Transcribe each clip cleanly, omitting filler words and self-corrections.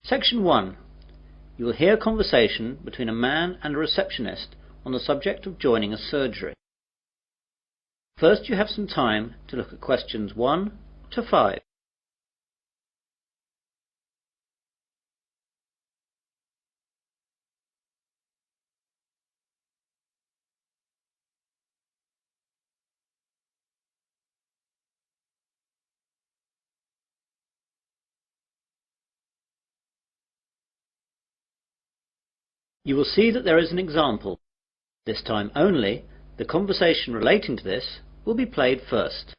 Section 1. You will hear a conversation between a man and a receptionist on the subject of joining a surgery. First, you have some time to look at questions 1 to 5. You will see that there is an example. This time only, the conversation relating to this will be played first.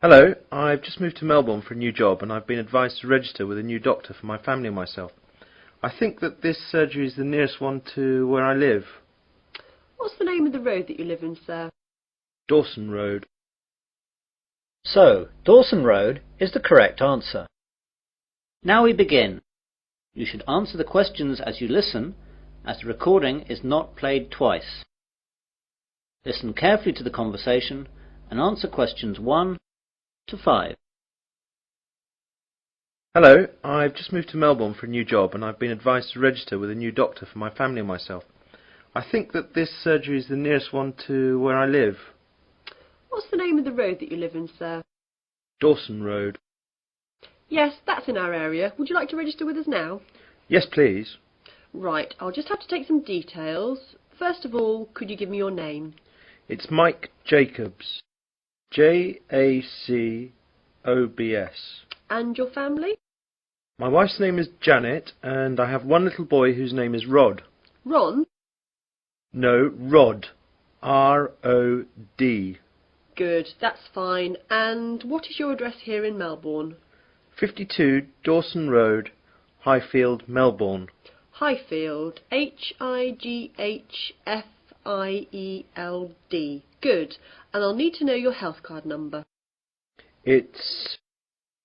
Hello, I've just moved to Melbourne for a new job and I've been advised to register with a new doctor for my family and myself. I think that this surgery is the nearest one to where I live. What's the name of the road that you live in, sir? Dawson Road. So, Dawson Road is the correct answer. Now we begin. You should answer the questions as you listen, as the recording is not played twice. Listen carefully to the conversation and answer questions 1 to 5. Hello, I've just moved to Melbourne for a new job and I've been advised to register with a new doctor for my family and myself. I think that this surgery is the nearest one to where I live. What's the name of the road that you live in, sir? Dawson Road. Yes, that's in our area. Would you like to register with us now? Yes, please. Right, I'll just have to take some details. First of all, could you give me your name? It's Mike Jacobs. Jacobs. And your family? My wife's name is Janet and I have one little boy whose name is Rod. Ron? No, Rod. R-O-D. Good, that's fine. And what is your address here in Melbourne? 52 Dawson Road, Highfield, Melbourne. Highfield. Highfield. Good. And I'll need to know your health card number. It's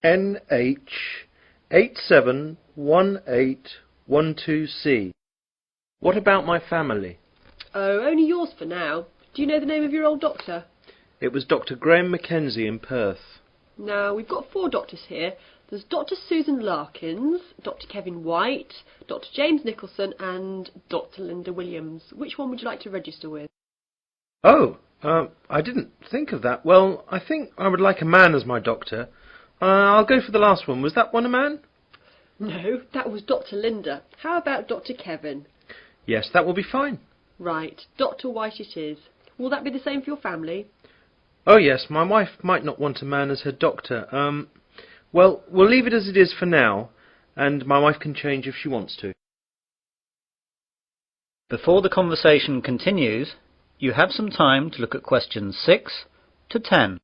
NH871812C. What about my family? Oh, only yours for now. Do you know the name of your old doctor? It was Dr. Graham Mackenzie in Perth. Now, we've got 4 doctors here. There's Dr. Susan Larkins, Dr. Kevin White, Dr. James Nicholson and Dr. Linda Williams. Which one would you like to register with? Oh, I didn't think of that. Well, I think I would like a man as my doctor. I'll go for the last one. Was that one a man? No, that was Dr. Linda. How about Dr. Kevin? Yes, that will be fine. Right, Dr. White it is. Will that be the same for your family? Oh yes, my wife might not want a man as her doctor. Well, we'll leave it as it is for now, and my wife can change if she wants to. Before the conversation continues, you have some time to look at questions 6 to 10.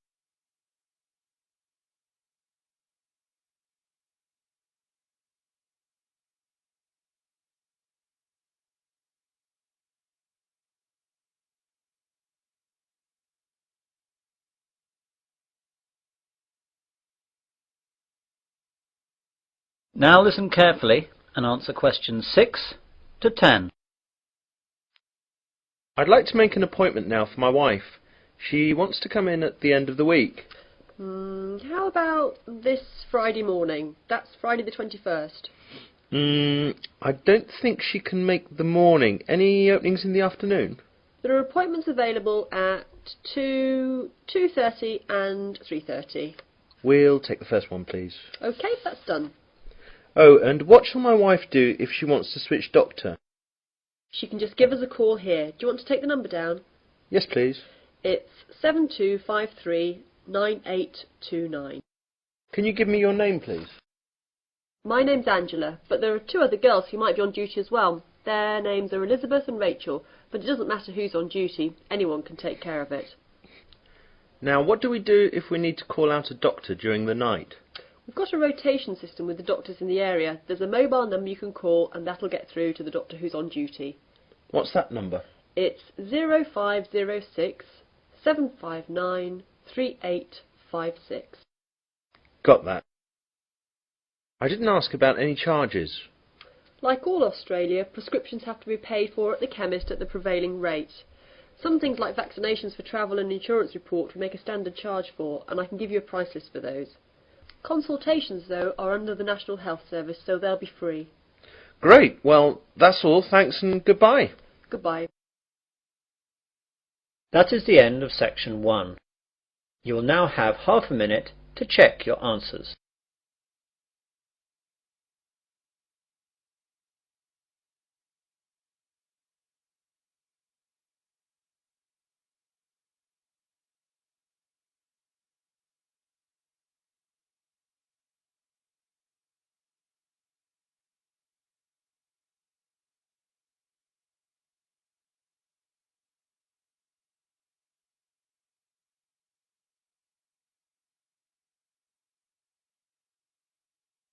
Now listen carefully and answer questions 6 to 10. I'd like to make an appointment now for my wife. She wants to come in at the end of the week. How about this Friday morning? That's Friday the 21st. I don't think she can make the morning. Any openings in the afternoon? There are appointments available at 2, 2:30 and 3:30. We'll take the first one, please. OK, that's done. Oh, and what shall my wife do if she wants to switch doctor? She can just give us a call here. Do you want to take the number down? Yes, please. It's 72539829. Can you give me your name, please? My name's Angela, but there are 2 other girls who might be on duty as well. Their names are Elizabeth and Rachel, but it doesn't matter who's on duty. Anyone can take care of it. Now, what do we do if we need to call out a doctor during the night? We've got a rotation system with the doctors in the area. There's a mobile number you can call and that'll get through to the doctor who's on duty. What's that number? It's 0506 759 3856. Got that. I didn't ask about any charges. Like all Australia, prescriptions have to be paid for at the chemist at the prevailing rate. Some things like vaccinations for travel and insurance report we make a standard charge for, and I can give you a price list for those. Consultations, though, are under the National Health Service, so they'll be free. Great. Well, that's all. Thanks and goodbye. Goodbye. That is the end of section 1. You will now have half a minute to check your answers.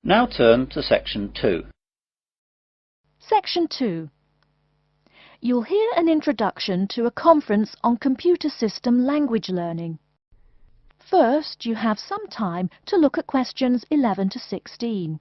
Now turn to section 2. Section 2. You'll hear an introduction to a conference on computer system language learning. First, you have some time to look at questions 11 to 16.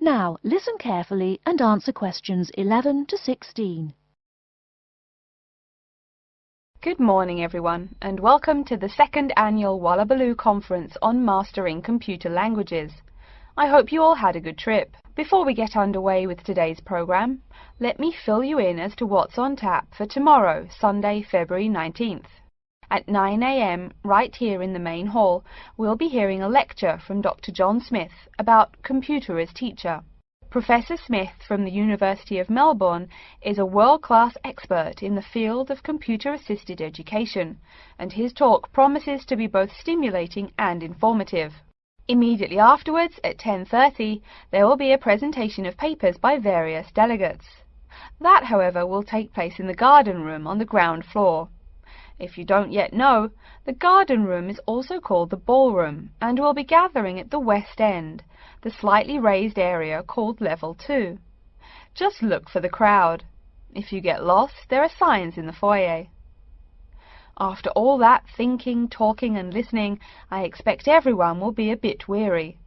Now, listen carefully and answer questions 11 to 16. Good morning everyone, and welcome to the second annual Wallabaloo Conference on Mastering Computer Languages. I hope you all had a good trip. Before we get underway with today's programme, let me fill you in as to what's on tap for tomorrow, Sunday, February 19th. At 9 a.m, right here in the main hall, we'll be hearing a lecture from Dr. John Smith about Computer as Teacher. Professor Smith from the University of Melbourne is a world-class expert in the field of computer-assisted education, and his talk promises to be both stimulating and informative. Immediately afterwards, at 10:30, there will be a presentation of papers by various delegates. That, however, will take place in the garden room on the ground floor. If you don't yet know, the garden room is also called the ballroom, and will be gathering at the west end, the slightly raised area called Level 2. Just look for the crowd. If you get lost, there are signs in the foyer. After all that thinking, talking and listening, I expect everyone will be a bit weary.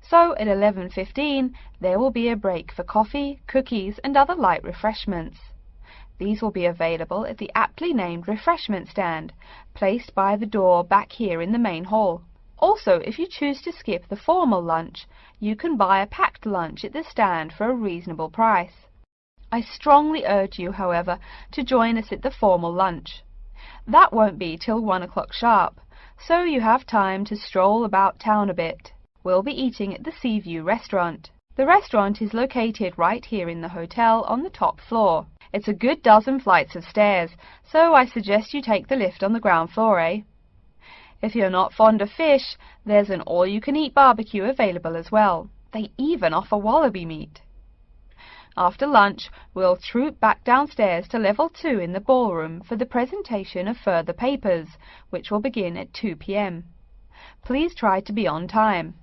So at 11:15, there will be a break for coffee, cookies and other light refreshments. These will be available at the aptly named refreshment stand, placed by the door back here in the main hall. Also, if you choose to skip the formal lunch, you can buy a packed lunch at the stand for a reasonable price. I strongly urge you, however, to join us at the formal lunch. That won't be till 1 o'clock sharp, so you have time to stroll about town a bit. We'll be eating at the Seaview restaurant. The restaurant is located right here in the hotel on the top floor. It's a good dozen flights of stairs, so I suggest you take the lift on the ground floor, eh? If you're not fond of fish, there's an all-you-can-eat barbecue available as well. They even offer wallaby meat. After lunch, we'll troop back downstairs to Level 2 in the ballroom for the presentation of further papers, which will begin at 2 p.m. Please try to be on time.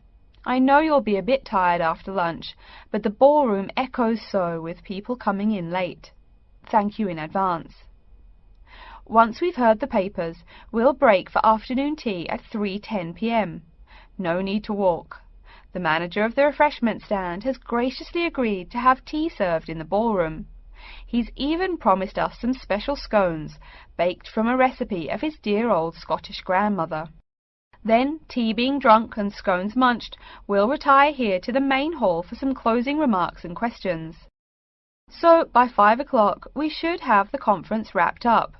I know you'll be a bit tired after lunch, but the ballroom echoes so with people coming in late. Thank you in advance. Once we've heard the papers, we'll break for afternoon tea at 3:10 p.m. No need to walk. The manager of the refreshment stand has graciously agreed to have tea served in the ballroom. He's even promised us some special scones, baked from a recipe of his dear old Scottish grandmother. Then, tea being drunk and scones munched, we'll retire here to the main hall for some closing remarks and questions. So, by 5 o'clock, we should have the conference wrapped up.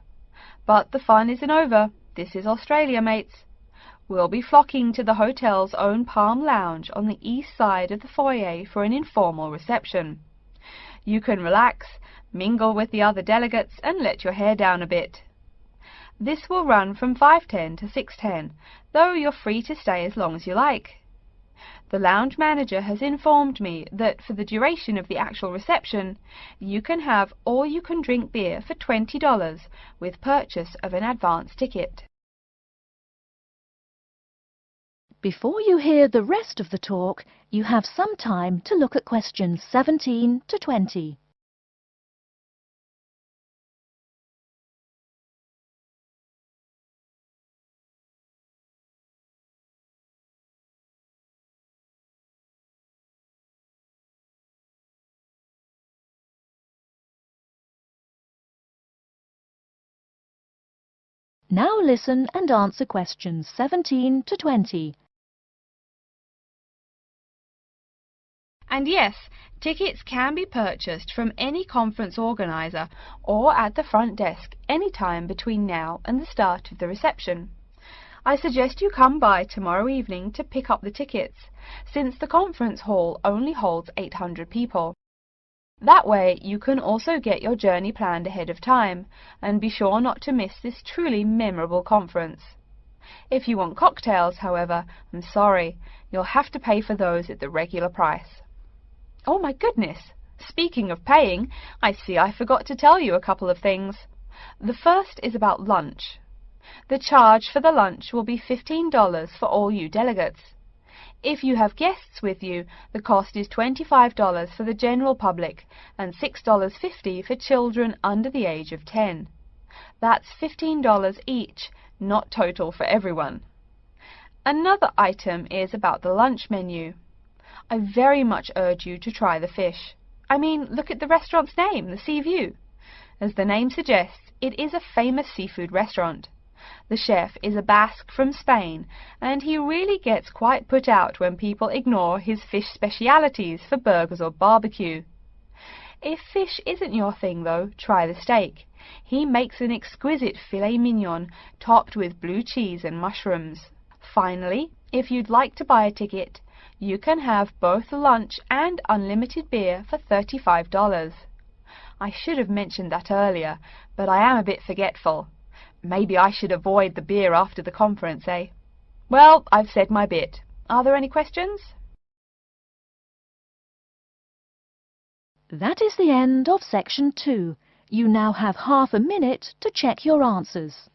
But the fun isn't over. This is Australia, mates. We'll be flocking to the hotel's own Palm Lounge on the east side of the foyer for an informal reception. You can relax, mingle with the other delegates, and let your hair down a bit. This will run from 5:10 to 6:10, though you're free to stay as long as you like. The lounge manager has informed me that for the duration of the actual reception, you can have all-you-can-drink beer for $20 with purchase of an advance ticket. Before you hear the rest of the talk, you have some time to look at questions 17 to 20. Now listen and answer questions 17 to 20. And yes, tickets can be purchased from any conference organiser or at the front desk any time between now and the start of the reception. I suggest you come by tomorrow evening to pick up the tickets, since the conference hall only holds 800 people. That way you can also get your journey planned ahead of time and be sure not to miss this truly memorable conference. If you want cocktails, however, I'm sorry, you'll have to pay for those at the regular price. Oh my goodness! Speaking of paying, I see I forgot to tell you a couple of things. The first is about lunch. The charge for the lunch will be $15 for all you delegates. If you have guests with you, the cost is $25 for the general public and $6.50 for children under the age of 10. That's $15 each, not total for everyone. Another item is about the lunch menu. I very much urge you to try the fish. I mean, look at the restaurant's name, the Sea View. As the name suggests, it is a famous seafood restaurant. The chef is a Basque from Spain, and he really gets quite put out when people ignore his fish specialities for burgers or barbecue. If fish isn't your thing, though, try the steak. He makes an exquisite filet mignon topped with blue cheese and mushrooms. Finally, if you'd like to buy a ticket, you can have both lunch and unlimited beer for $35. I should have mentioned that earlier, but I am a bit forgetful. Maybe I should avoid the beer after the conference, eh? Well, I've said my bit. Are there any questions? That is the end of section 2. You now have half a minute to check your answers.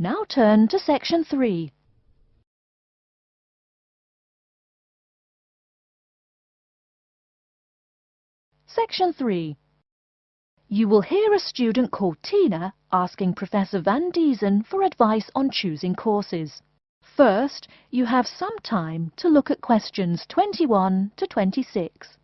Now turn to section 3. Section 3. You will hear a student called Tina asking Professor Van Diesen for advice on choosing courses. First, you have some time to look at questions 21 to 26.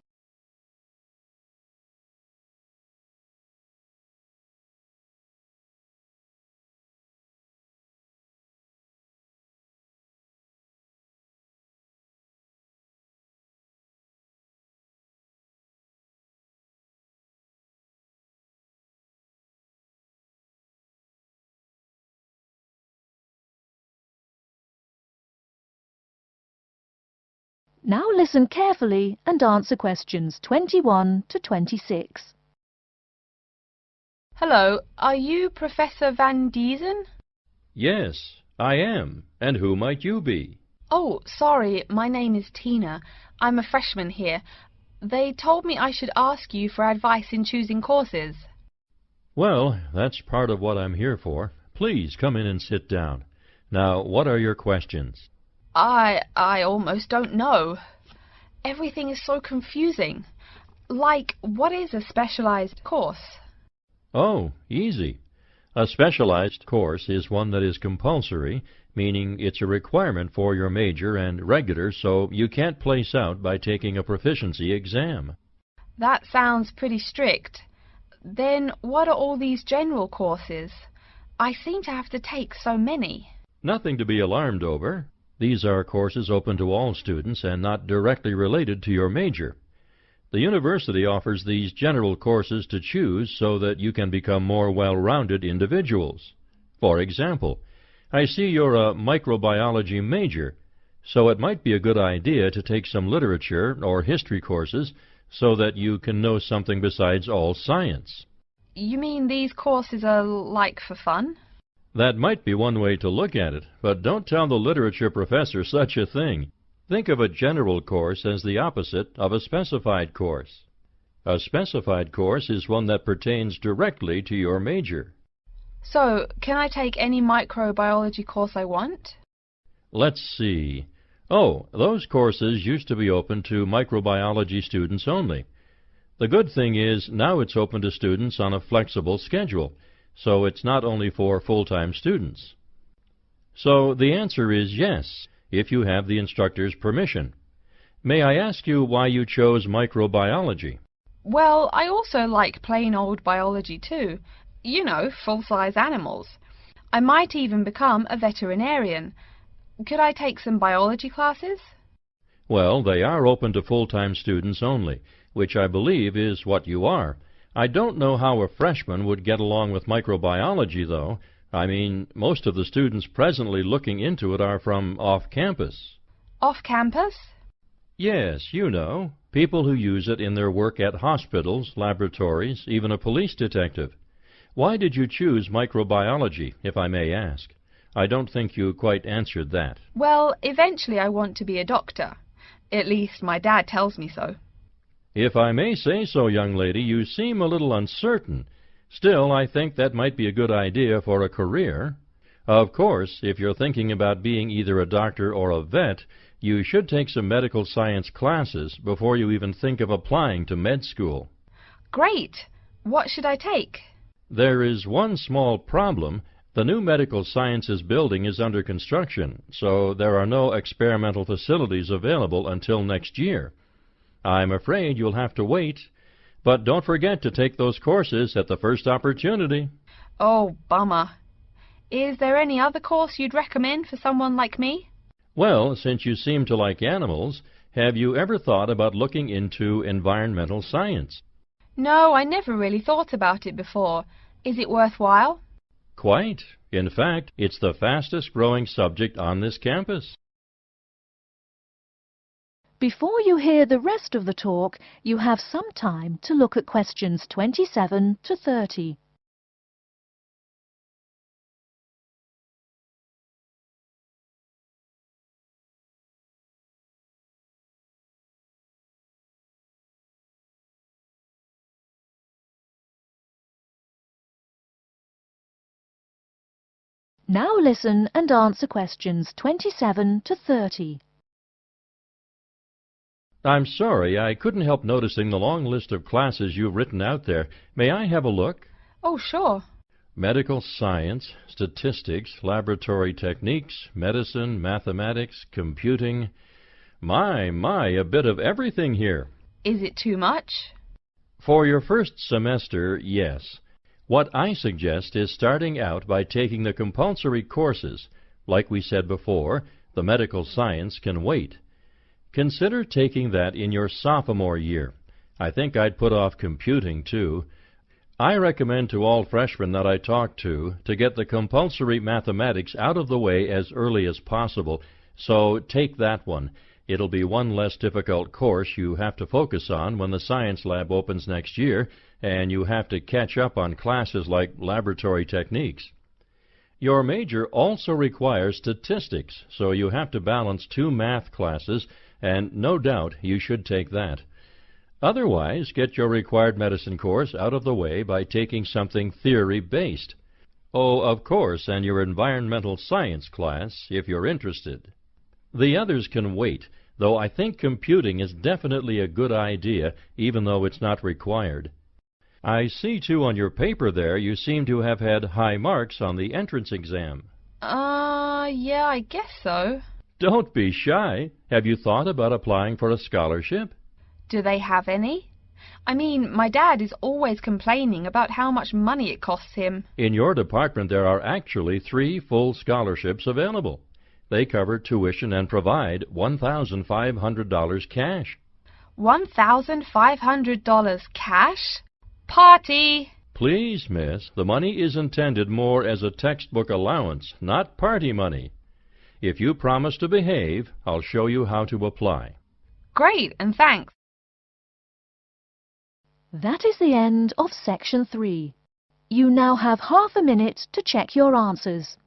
Now listen carefully and answer questions 21 to 26. Hello, are you Professor Van Diesen? Yes, I am. And who might you be? Oh, sorry, my name is Tina. I'm a freshman here. They told me I should ask you for advice in choosing courses. Well, that's part of what I'm here for. Please come in and sit down. Now, what are your questions? I almost don't know. Everything is so confusing. Like, what is a specialized course? Oh, easy. A specialized course is one that is compulsory, meaning it's a requirement for your major, and regular, so you can't place out by taking a proficiency exam. That sounds pretty strict. Then what are all these general courses? I seem to have to take so many. Nothing to be alarmed over. These are courses open to all students and not directly related to your major. The university offers these general courses to choose so that you can become more well-rounded individuals. For example, I see you're a microbiology major, So it might be a good idea to take some literature or history courses so that you can know something besides all science. You mean these courses are like for fun? That might be one way to look at it, but don't tell the literature professor such a thing. Think of a general course as the opposite of a specified course. A specified course is one that pertains directly to your major. So, can I take any microbiology course I want? Let's see. Oh, those courses used to be open to microbiology students only. The good thing is now it's open to students on a flexible schedule, so it's not only for full-time students. So the answer is yes, if you have the instructor's permission. May I ask you why you chose microbiology? Well, I also like plain old biology too. You know, full-size animals. I might even become a veterinarian. Could I take some biology classes? Well, they are open to full-time students only, which I believe is what you are. I don't know how a freshman would get along with microbiology, though. I mean, most of the students presently looking into it are from off-campus. Off-campus? Yes, you know, people who use it in their work at hospitals, laboratories, even a police detective. Why did you choose microbiology, if I may ask? I don't think you quite answered that. Well, eventually I want to be a doctor. At least my dad tells me so. If I may say so, young lady, you seem a little uncertain. Still, I think that might be a good idea for a career. Of course, if you're thinking about being either a doctor or a vet, you should take some medical science classes before you even think of applying to med school. Great! What should I take? There is one small problem. The new medical sciences building is under construction, so there are no experimental facilities available until next year. I'm afraid you'll have to wait, but don't forget to take those courses at the first opportunity. Oh, bummer. Is there any other course you'd recommend for someone like me? Well, since you seem to like animals, have you ever thought about looking into environmental science? No, I never really thought about it before. Is it worthwhile? Quite. In fact, it's the fastest growing subject on this campus. Before you hear the rest of the talk, you have some time to look at questions 27 to 30. Now listen and answer questions 27 to 30. I'm sorry, I couldn't help noticing the long list of classes you've written out there. May I have a look? Oh, sure. Medical science, statistics, laboratory techniques, medicine, mathematics, computing. My, a bit of everything here. Is it too much? For your first semester, yes. What I suggest is starting out by taking the compulsory courses. Like we said before, the medical science can wait. Consider taking that in your sophomore year. I think I'd put off computing, too. I recommend to all freshmen that I talk to get the compulsory mathematics out of the way as early as possible, so take that one. It'll be one less difficult course you have to focus on when the science lab opens next year, and you have to catch up on classes like laboratory techniques. Your major also requires statistics, so you have to balance 2 math classes, and no doubt you should take that. Otherwise, get your required medicine course out of the way by taking something theory-based. Oh, of course, and your environmental science class, if you're interested. The others can wait, though I think computing is definitely a good idea, even though it's not required. I see, too, on your paper there you seem to have had high marks on the entrance exam. Yeah, I guess so. Don't be shy. Have you thought about applying for a scholarship? Do they have any? I mean, my dad is always complaining about how much money it costs him. In your department there are actually 3 full scholarships available. They cover tuition and provide $1,500 cash. $1,500 cash? Party! Please, miss, the money is intended more as a textbook allowance, not party money. If you promise to behave, I'll show you how to apply. Great, and thanks. That is the end of Section 3. You now have half a minute to check your answers.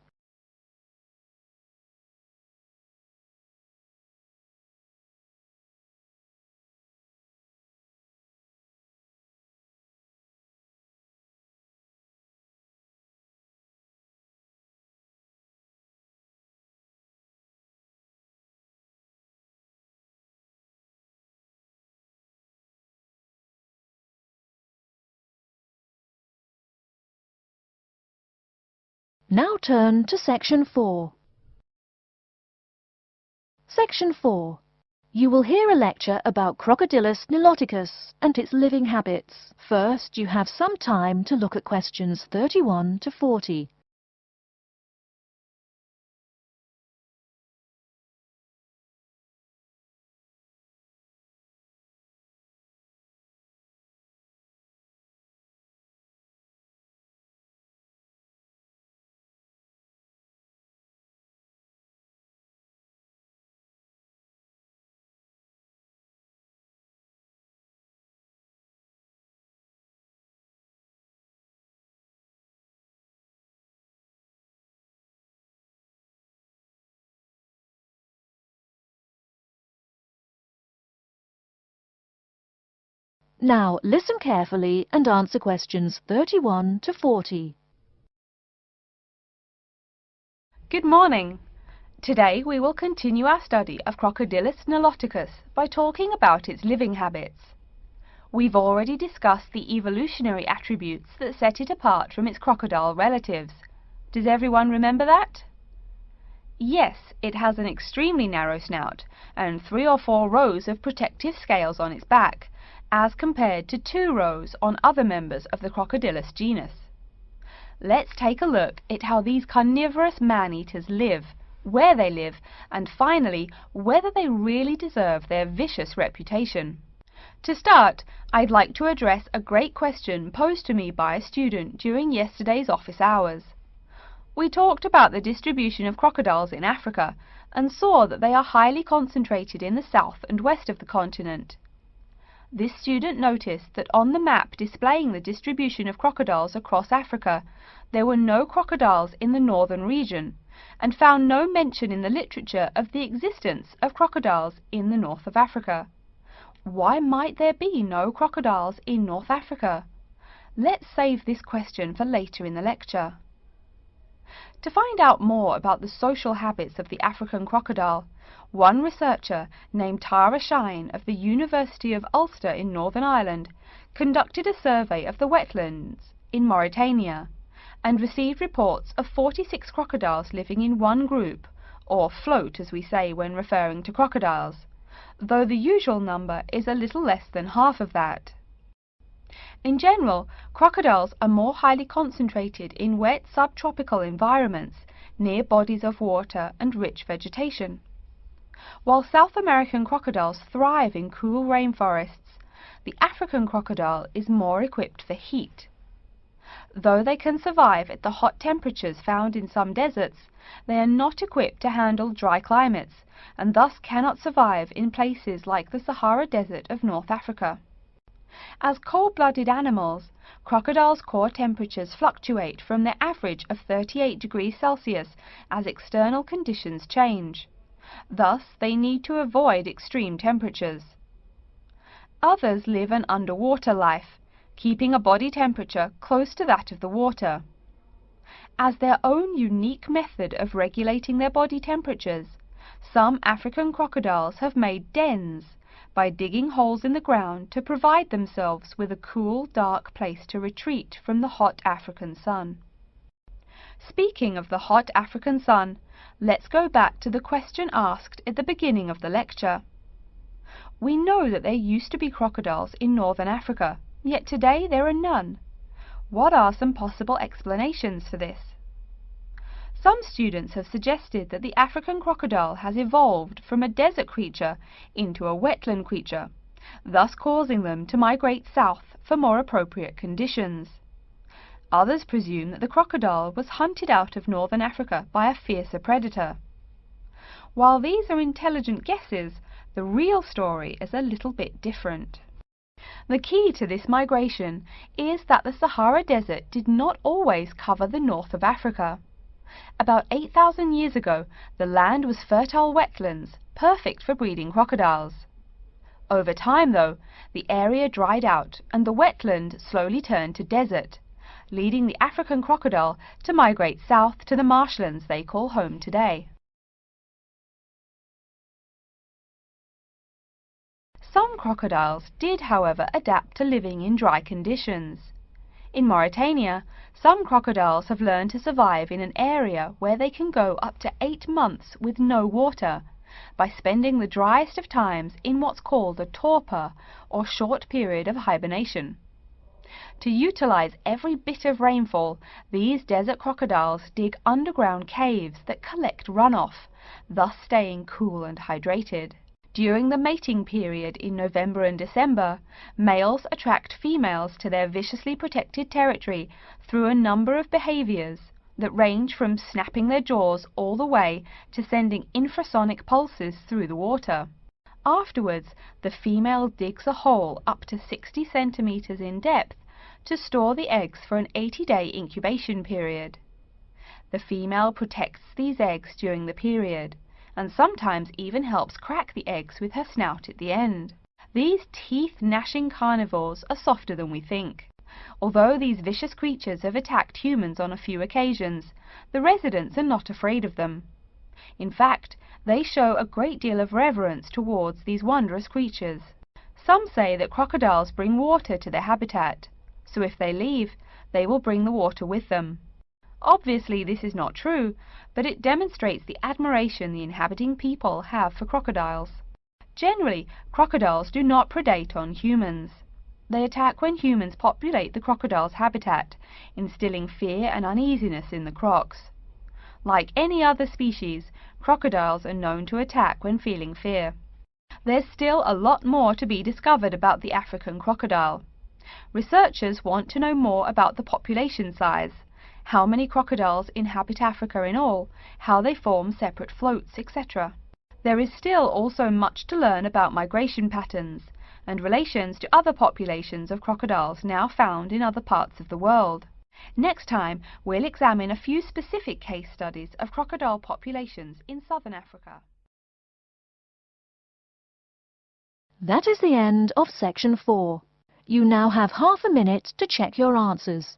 Now turn to Section 4. Section 4. You will hear a lecture about Crocodylus niloticus and its living habits. First, you have some time to look at questions 31 to 40. Now listen carefully and answer questions 31 to 40. Good morning. Today we will continue our study of Crocodylus niloticus by talking about its living habits. We've already discussed the evolutionary attributes that set it apart from its crocodile relatives. Does everyone remember that? Yes, it has an extremely narrow snout and 3 or 4 rows of protective scales on its back, as compared to 2 rows on other members of the Crocodylus genus. Let's take a look at how these carnivorous man-eaters live, where they live, and finally, whether they really deserve their vicious reputation. To start, I'd like to address a great question posed to me by a student during yesterday's office hours. We talked about the distribution of crocodiles in Africa and saw that they are highly concentrated in the south and west of the continent. This student noticed that on the map displaying the distribution of crocodiles across Africa, there were no crocodiles in the northern region, and found no mention in the literature of the existence of crocodiles in the north of Africa. Why might there be no crocodiles in North Africa? Let's save this question for later in the lecture. To find out more about the social habits of the African crocodile, one researcher named Tara Shine of the University of Ulster in Northern Ireland conducted a survey of the wetlands in Mauritania and received reports of 46 crocodiles living in one group, or float as we say when referring to crocodiles, though the usual number is a little less than half of that. In general, crocodiles are more highly concentrated in wet subtropical environments near bodies of water and rich vegetation. While South American crocodiles thrive in cool rainforests, the African crocodile is more equipped for heat. Though they can survive at the hot temperatures found in some deserts, they are not equipped to handle dry climates and thus cannot survive in places like the Sahara Desert of North Africa. As cold-blooded animals, crocodiles' core temperatures fluctuate from their average of 38 degrees Celsius as external conditions change. Thus, they need to avoid extreme temperatures. Others live an underwater life, keeping a body temperature close to that of the water. As their own unique method of regulating their body temperatures, some African crocodiles have made dens by digging holes in the ground to provide themselves with a cool, dark place to retreat from the hot African sun. Speaking of the hot African sun, let's go back to the question asked at the beginning of the lecture. We know that there used to be crocodiles in northern Africa, yet today there are none. What are some possible explanations for this? Some students have suggested that the African crocodile has evolved from a desert creature into a wetland creature, thus causing them to migrate south for more appropriate conditions. Others presume that the crocodile was hunted out of northern Africa by a fiercer predator. While these are intelligent guesses, the real story is a little bit different. The key to this migration is that the Sahara Desert did not always cover the north of Africa. About 8,000 years ago, the land was fertile wetlands, perfect for breeding crocodiles. Over time, though, the area dried out and the wetland slowly turned to desert, leading the African crocodile to migrate south to the marshlands they call home today. Some crocodiles did, however, adapt to living in dry conditions. In Mauritania, some crocodiles have learned to survive in an area where they can go up to 8 months with no water, by spending the driest of times in what's called a torpor, or short period of hibernation. To utilize every bit of rainfall, these desert crocodiles dig underground caves that collect runoff, thus staying cool and hydrated. During the mating period in November and December, males attract females to their viciously protected territory through a number of behaviors that range from snapping their jaws all the way to sending infrasonic pulses through the water. Afterwards, the female digs a hole up to 60 centimeters in depth to store the eggs for an 80-day incubation period. The female protects these eggs during the period, and sometimes even helps crack the eggs with her snout at the end. These teeth-gnashing carnivores are softer than we think. Although these vicious creatures have attacked humans on a few occasions, the residents are not afraid of them. In fact, they show a great deal of reverence towards these wondrous creatures. Some say that crocodiles bring water to their habitat, so if they leave, they will bring the water with them. Obviously this is not true, but it demonstrates the admiration the inhabiting people have for crocodiles. Generally, crocodiles do not predate on humans. They attack when humans populate the crocodile's habitat, instilling fear and uneasiness in the crocs. Like any other species, crocodiles are known to attack when feeling fear. There's still a lot more to be discovered about the African crocodile. Researchers want to know more about the population size, how many crocodiles inhabit Africa in all, how they form separate floats, etc. There is still also much to learn about migration patterns and relations to other populations of crocodiles now found in other parts of the world. Next time, we'll examine a few specific case studies of crocodile populations in southern Africa. That is the end of section 4. You now have half a minute to check your answers.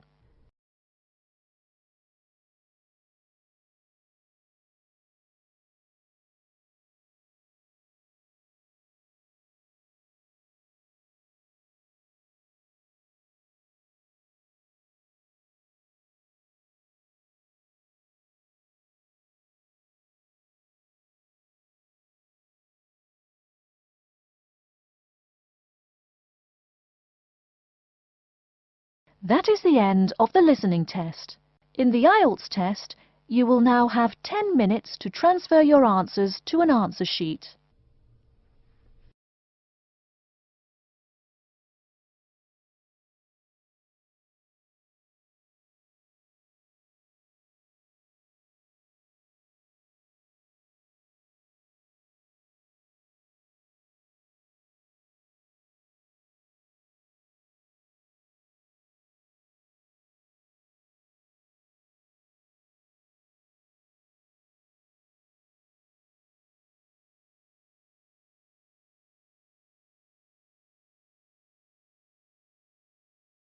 That is the end of the listening test. In the IELTS test, you will now have 10 minutes to transfer your answers to an answer sheet.